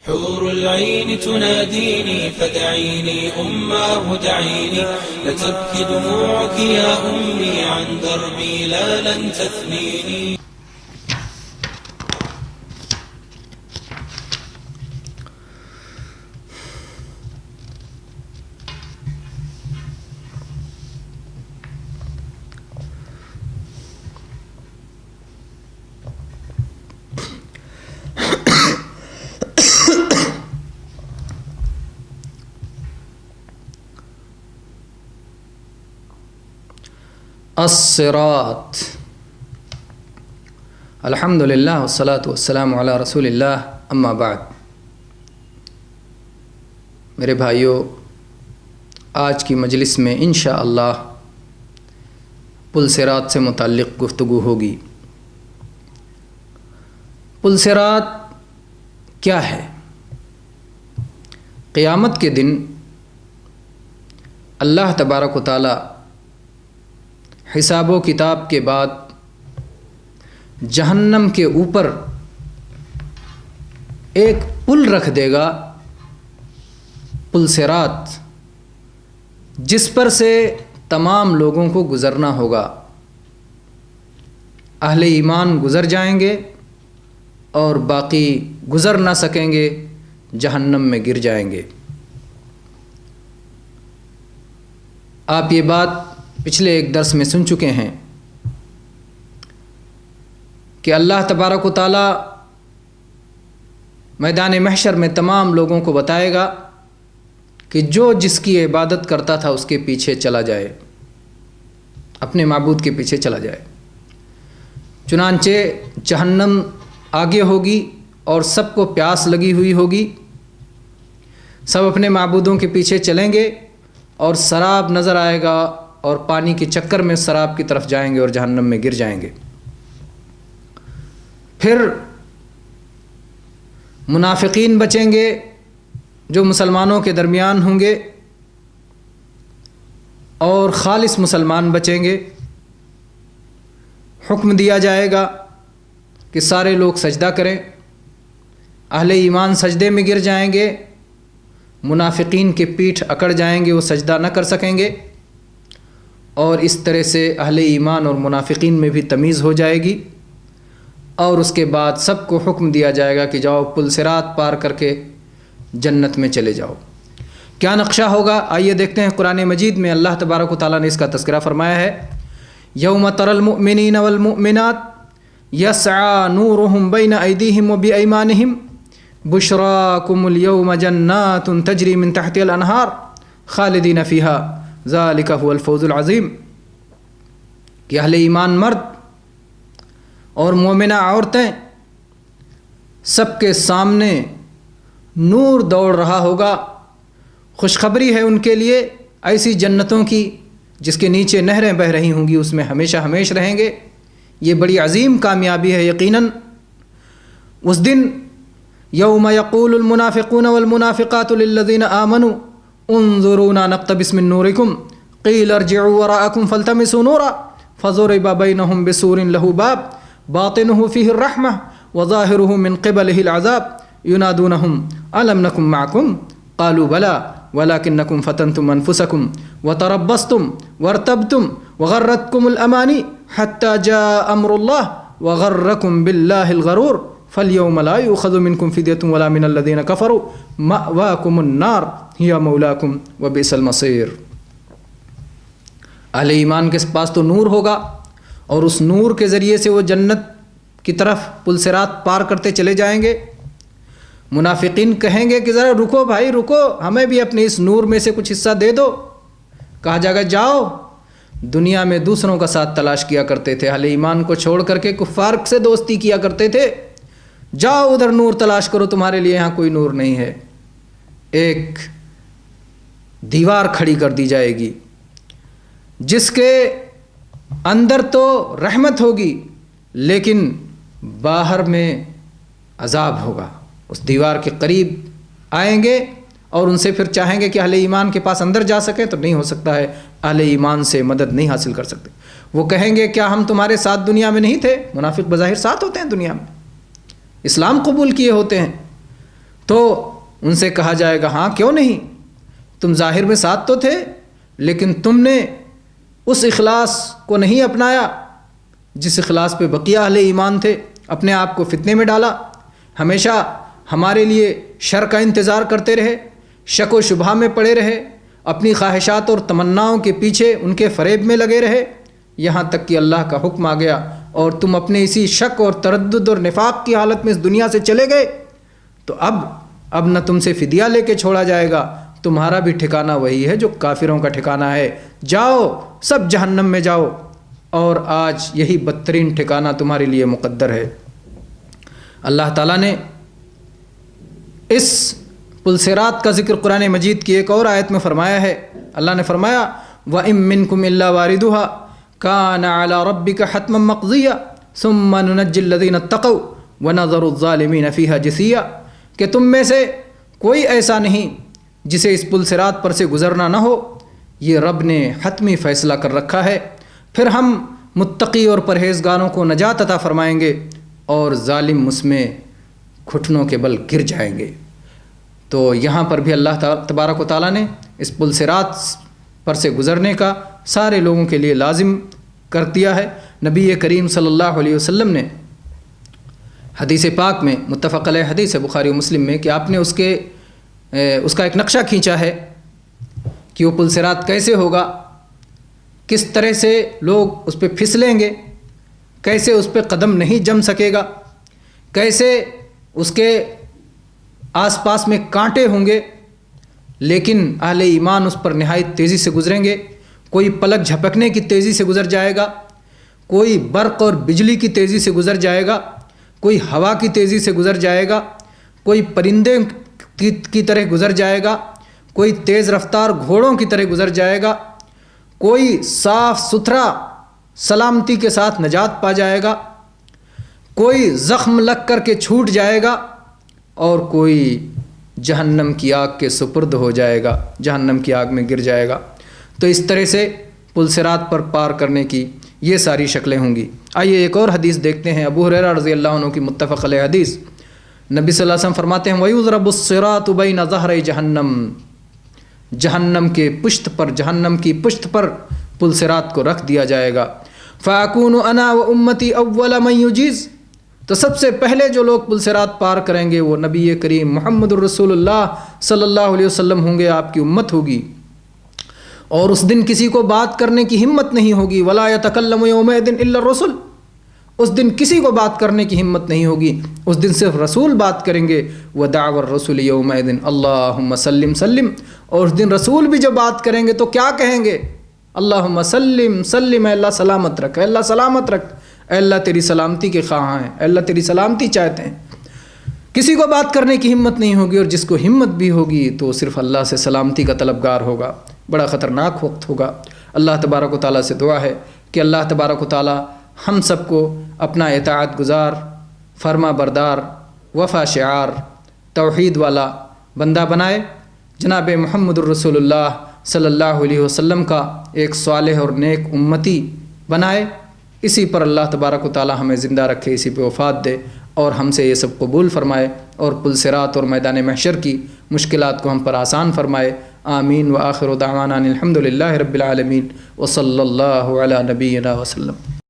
حور العين تناديني فدعيني أماه دعيني لتبكي دموعك يا أمي عن دربي لا لن تثنيني. الصراط. الحمدللہ والصلاۃ والسلام علی رسول اللہ، اما بعد. میرے بھائیوں، آج کی مجلس میں انشاءاللہ پل صراط سے متعلق گفتگو ہوگی. پل صراط کیا ہے؟ قیامت کے دن اللہ تبارک و تعالی حساب و کتاب کے بعد جہنم کے اوپر ایک پل رکھ دے گا، پل صراط، جس پر سے تمام لوگوں کو گزرنا ہوگا. اہل ایمان گزر جائیں گے اور باقی گزر نہ سکیں گے، جہنم میں گر جائیں گے. آپ یہ بات پچھلے ایک درس میں سن چکے ہیں کہ اللہ تبارک و تعالی میدان محشر میں تمام لوگوں کو بتائے گا کہ جو جس کی عبادت کرتا تھا اس کے پیچھے چلا جائے، اپنے معبود کے پیچھے چلا جائے. چنانچہ جہنم آگے ہوگی اور سب کو پیاس لگی ہوئی ہوگی، سب اپنے معبودوں کے پیچھے چلیں گے اور سراب نظر آئے گا اور پانی کے چکر میں سراب کی طرف جائیں گے اور جہنم میں گر جائیں گے. پھر منافقین بچیں گے جو مسلمانوں کے درمیان ہوں گے، اور خالص مسلمان بچیں گے. حکم دیا جائے گا کہ سارے لوگ سجدہ کریں. اہل ایمان سجدے میں گر جائیں گے، منافقین کے پیٹھ اکڑ جائیں گے، وہ سجدہ نہ کر سکیں گے. اور اس طرح سے اہل ایمان اور منافقین میں بھی تمیز ہو جائے گی، اور اس کے بعد سب کو حکم دیا جائے گا کہ جاؤ پل صراط پار کر کے جنت میں چلے جاؤ. کیا نقشہ ہوگا؟ آئیے دیکھتے ہیں. قرآن مجید میں اللہ تبارک و تعالیٰ نے اس کا تذکرہ فرمایا ہے. یوم تری المؤمنین والمؤمنات یسعی نورہم بین ایدیہم وبایمانہم بشراکم اليوم جنات تجری من تحتها الانہار خالدین فیہا ذالک هو الفوز العظیم. کہ اہل ایمان مرد اور مومنہ عورتیں سب کے سامنے نور دوڑ رہا ہوگا. خوشخبری ہے ان کے لیے ایسی جنتوں کی جس کے نیچے نہریں بہہ رہی ہوں گی، اس میں ہمیشہ ہمیش رہیں گے. یہ بڑی عظیم کامیابی ہے یقیناً. اس دن یوم یقول المنافقون والمنافقات للذین آمنوا انظرونا نقتبس من نورکم قیل ارجعوا وراءکم فالتمسوا نورا فضرب بینہم بسور لہ باب باطنہ فیہ الرحمہ وظاہرہ من قبلہ العذاب ینادونہم الم نکن معکم قالوا بلا ولکنکم فتنتم انفسکم وتربصتم وارتبتم وغرتکم الامانی حتی جاء امر اللہ وغرکم باللہ الغرور فَالْيَوْمَ لَا يُؤْخَذُ مِنْكُمْ فِدْيَةٌ وَلَا مِنَ الَّذِينَ كَفَرُوا مَأْوَاكُمُ النَّارُ هِيَ مَوْلَاكُمْ وَبِئْسَ الْمَصِيرُ. اہل ایمان کے پاس تو نور ہوگا، اور اس نور کے ذریعے سے وہ جنت کی طرف پل صراط پار کرتے چلے جائیں گے. منافقین کہیں گے کہ ذرا رکو بھائی رکو، ہمیں بھی اپنے اس نور میں سے کچھ حصہ دے دو. کہا جائے گا جاؤ. دنیا میں دوسروں کا ساتھ تلاش کیا کرتے تھے، اہل ایمان کو چھوڑ کر کے کفار سے دوستی کیا کرتے تھے. جاؤ ادھر نور تلاش کرو، تمہارے لیے یہاں کوئی نور نہیں ہے. ایک دیوار کھڑی کر دی جائے گی جس کے اندر تو رحمت ہوگی لیکن باہر میں عذاب ہوگا. اس دیوار کے قریب آئیں گے اور ان سے پھر چاہیں گے کہ اہل ایمان کے پاس اندر جا سکیں تو نہیں ہو سکتا ہے، اہل ایمان سے مدد نہیں حاصل کر سکتے. وہ کہیں گے کیا ہم تمہارے ساتھ دنیا میں نہیں تھے؟ منافق بظاہر ساتھ ہوتے ہیں دنیا میں، اسلام قبول کیے ہوتے ہیں. تو ان سے کہا جائے گا ہاں کیوں نہیں، تم ظاہر میں ساتھ تو تھے لیکن تم نے اس اخلاص کو نہیں اپنایا جس اخلاص پہ بقیہ اہل ایمان تھے، اپنے آپ کو فتنے میں ڈالا، ہمیشہ ہمارے لیے شر کا انتظار کرتے رہے، شک و شبہ میں پڑے رہے، اپنی خواہشات اور تمناؤں کے پیچھے ان کے فریب میں لگے رہے، یہاں تک کہ اللہ کا حکم آ گیا اور تم اپنے اسی شک اور تردد اور نفاق کی حالت میں اس دنیا سے چلے گئے، تو اب نہ تم سے فدیہ لے کے چھوڑا جائے گا، تمہارا بھی ٹھکانہ وہی ہے جو کافروں کا ٹھکانہ ہے، جاؤ سب جہنم میں جاؤ، اور آج یہی بدترین ٹھکانہ تمہارے لیے مقدر ہے۔ اللہ تعالیٰ نے اس پل صراط کا ذکر قرآن مجید کی ایک اور آیت میں فرمایا ہے۔ اللہ نے فرمایا وَإِن مِّنكُمْ إِلَّا وَارِدُهَا كَانَ عَلَى رَبِّكَ حَتْمًا مَّقْضِيًّا ثُمَّ نُنَجِّي الَّذِينَ اتَّقَوْا وَنَذَرُ الظَّالِمِينَ فِيهَا جِثِيًّا کہ تم میں سے کوئی ایسا نہیں جسے اس پل صراط پر سے گزرنا نہ ہو، یہ رب نے حتمی فیصلہ کر رکھا ہے، پھر ہم متقی اور پرہیزگاروں کو نجات عطا فرمائیں گے اور ظالم اس میں گھٹنوں کے بل گر جائیں گے۔ تو یہاں پر بھی اللہ تبارک و تعالیٰ نے اس پل صراط پر سے گزرنے کا سارے لوگوں کے لیے لازم کر دیا ہے۔ نبی کریم صلی اللہ علیہ وسلم نے حدیث پاک میں، متفق علیہ حدیث ہے بخاری و مسلم میں، کہ آپ نے اس کا ایک نقشہ کھینچا ہے کہ وہ پل صراط کیسے ہوگا، کس طرح سے لوگ اس پہ پھسلیں گے، کیسے اس پہ قدم نہیں جم سکے گا، کیسے اس کے آس پاس میں کانٹے ہوں گے، لیکن اہل ایمان اس پر نہایت تیزی سے گزریں گے۔ کوئی پلک جھپکنے کی تیزی سے گزر جائے گا، کوئی برق اور بجلی کی تیزی سے گزر جائے گا، کوئی ہوا کی تیزی سے گزر جائے گا، کوئی پرندے کی طرح گزر جائے گا، کوئی تیز رفتار گھوڑوں کی طرح گزر جائے گا، کوئی صاف ستھرا سلامتی کے ساتھ نجات پا جائے گا، کوئی زخم لگ کر کے چھوٹ جائے گا، اور کوئی جہنم کی آگ کے سپرد ہو جائے گا، جہنم کی آگ میں گر جائے گا۔ تو اس طرح سے پل صراط پر پار کرنے کی یہ ساری شکلیں ہوں گی۔ آئیے ایک اور حدیث دیکھتے ہیں، ابو ہریرہ رضی اللہ عنہ کی متفق علیہ حدیث۔ نبی صلی اللہ علیہ وسلم فرماتے ہیں وَيُضْرَبُ الصِّرَاطُ بَيْنَ ظَهْرَيْ جَهَنَّمَ، جہنم کے پشت پر، جہنم کی پشت پر پل صراط کو رکھ دیا جائے گا۔ فَأَكُونُ أَنَا وَأُمَّتِي أَوَّلَ مَن يُجِيزُ، تو سب سے پہلے جو لوگ پل صراط پار کریں گے وہ نبی کریم محمد الرسول اللہ صلی اللہ علیہ وسلم ہوں گے، آپ کی امت ہوگی، اور اس دن کسی کو بات کرنے کی ہمت نہیں ہوگی۔ وَلَا يَتَكَلَّمُ يَوْمَئِذٍ إِلَّا الرُّسُلُ، اس دن کسی کو بات کرنے کی ہمت نہیں ہوگی، اس دن صرف رسول بات کریں گے۔ وَدَعْوَى الرَّسُولِ يَوْمَئِذٍ اللَّهُمَّ سَلِّمْ سَلِّمْ، اور اس دن رسول بھی جو بات کریں گے تو کیا کہیں گے؟ اللہم سلم سلم، اے اللہ سلامت رکھ، اے اللہ سلامت رکھ، اے اللہ تیری سلامتی کے خواہاں ہیں، اے اللہ تیری سلامتی چاہتے ہیں۔ کسی کو بات کرنے کی ہمت نہیں ہوگی، اور جس کو ہمت بھی ہوگی تو صرف اللہ سے سلامتی کا طلبگار ہوگا۔ بڑا خطرناک وقت ہوگا۔ اللہ تبارک و تعالیٰ سے دعا ہے کہ اللہ تبارک و تعالیٰ ہم سب کو اپنا اطاعت گزار، فرما بردار، وفا شعار، توحید والا بندہ بنائے، جناب محمد الرسول اللہ صلی اللہ علیہ وسلم کا ایک صالح اور نیک امتی بنائے۔ اسی پر اللہ تبارک و تعالیٰ ہمیں زندہ رکھے، اسی پہ وفات دے، اور ہم سے یہ سب قبول فرمائے، اور پل صراط اور میدان محشر کی مشکلات کو ہم پر آسان فرمائے۔ آمین۔ وآخر دعوانا الحمد للہ رب العالمین، وصلی اللہ علی نبینا وسلم۔